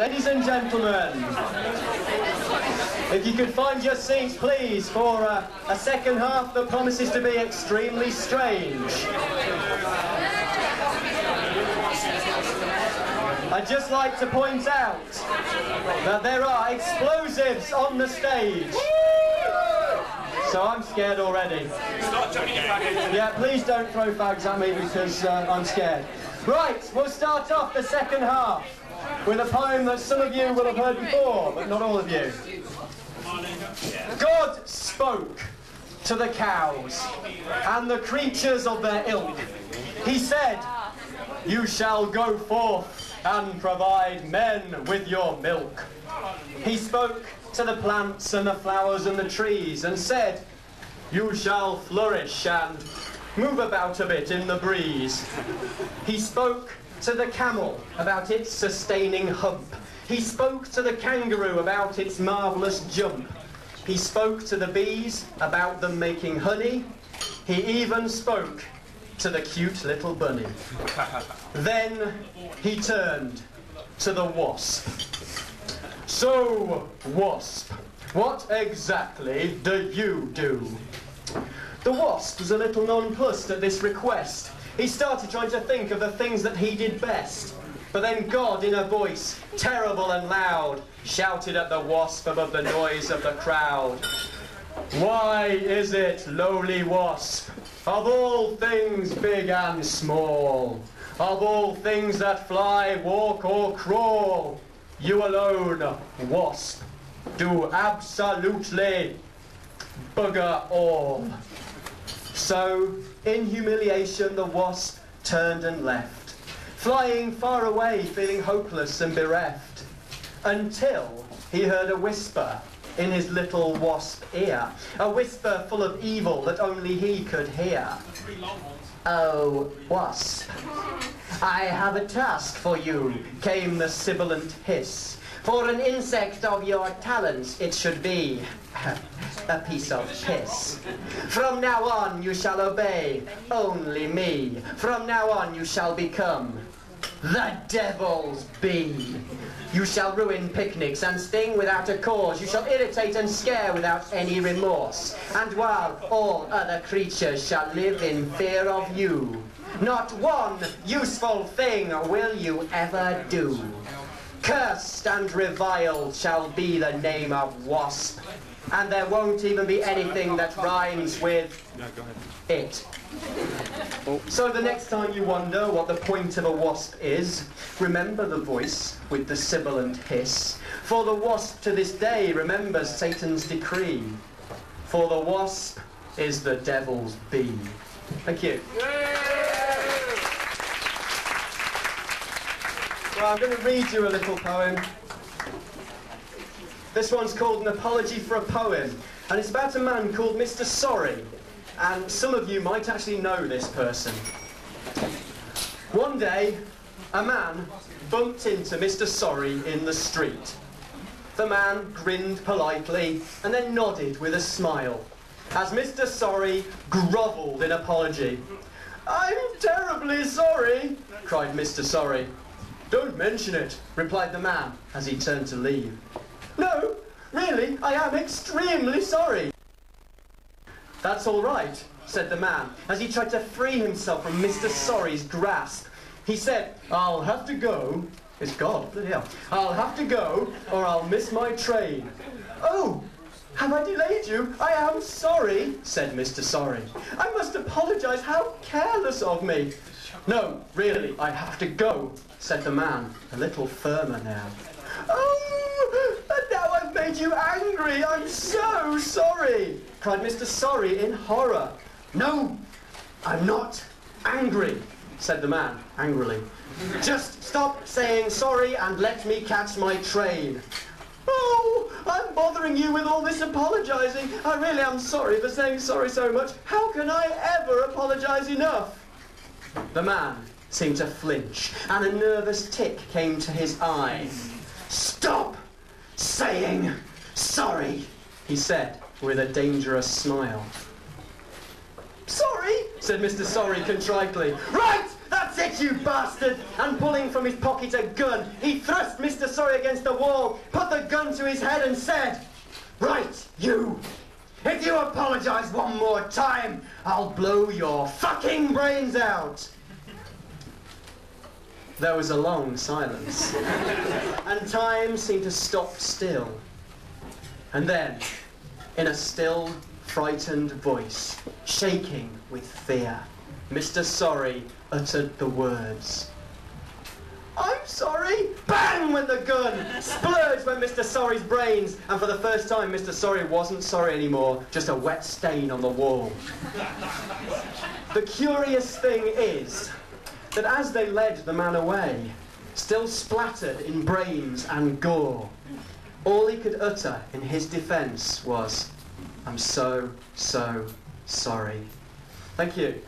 Ladies and gentlemen, if you could find your seats, please, for a second half that promises to be extremely strange. I'd just like to point out that there are explosives on the stage. So I'm scared already. Yeah, please don't throw fags at me because I'm scared. Right, we'll start off the second half with a poem that some of you will have heard before, but not all of you. God spoke to the cows and the creatures of their ilk. He said, "You shall go forth and provide men with your milk." He spoke to the plants and the flowers and the trees and said, "You shall flourish and move about a bit in the breeze." He spoke to the camel about its sustaining hump. He spoke to the kangaroo about its marvellous jump. He spoke to the bees about them making honey. He even spoke to the cute little bunny. Then he turned to the wasp. "So, wasp, what exactly do you do?" The wasp was a little nonplussed at this request. He started trying to think of the things that he did best. But then God, in a voice terrible and loud, shouted at the wasp above the noise of the crowd. "Why is it, lowly wasp, of all things big and small, of all things that fly, walk or crawl, you alone, wasp, do absolutely bugger all?" So, in humiliation, the wasp turned and left, flying far away, feeling hopeless and bereft, until he heard a whisper in his little wasp ear, a whisper full of evil that only he could hear. "Oh, wasp, I have a task for you," came the sibilant hiss. "For an insect of your talents it should be a piece of piss. From now on you shall obey only me. From now on you shall become the devil's bee. You shall ruin picnics and sting without a cause. You shall irritate and scare without any remorse. And while all other creatures shall live in fear of you, not one useful thing will you ever do. Cursed and reviled shall be the name of wasp, and there won't even be anything that rhymes with it." So the next time you wonder what the point of a wasp is, remember the voice with the sibilant hiss. For the wasp to this day remembers Satan's decree. For the wasp is the devil's bee. Thank you. Well, I'm going to read you a little poem. This one's called An Apology for a Poem, and it's about a man called Mr. Sorry, and some of you might actually know this person. One day, a man bumped into Mr. Sorry in the street. The man grinned politely and then nodded with a smile as Mr. Sorry grovelled in apology. "I'm terribly sorry," cried Mr. Sorry. "Don't mention it," replied the man as he turned to leave. "No, really, I am extremely sorry." "That's all right," said the man, as he tried to free himself from Mr. Sorry's grasp. He said, "I'll have to go." It's God, bloody hell. "I'll have to go, or I'll miss my train." "Oh, have I delayed you? I am sorry," said Mr. Sorry. "I must apologise, how careless of me." "No, really, I have to go," said the man, a little firmer now. "Oh, and now I've made you angry. I'm so sorry," cried Mr. Sorry in horror. "No, I'm not angry," said the man angrily. "Just stop saying sorry and let me catch my train." "Oh, I'm bothering you with all this apologising. I really am sorry for saying sorry so much. How can I ever apologise enough?" The man seemed to flinch, and a nervous tick came to his eye. "Stop saying sorry," he said with a dangerous smile. "Sorry," said Mr. Sorry contritely. "Right, that's it, you bastard! And pulling from his pocket a gun, he thrust Mr. Sorry against the wall, put the gun to his head and said, "Right, you! If you apologise one more time, I'll blow your fucking brains out!" There was a long silence, and time seemed to stop still. And then, in a still, frightened voice, shaking with fear, Mr. Sorry uttered the words, "I'm sorry!" Bang went the gun! Splurge went Mr. Sorry's brains, and for the first time Mr. Sorry wasn't sorry anymore, just a wet stain on the wall. The curious thing is that as they led the man away, still splattered in brains and gore, all he could utter in his defence was, "I'm so, so sorry." Thank you.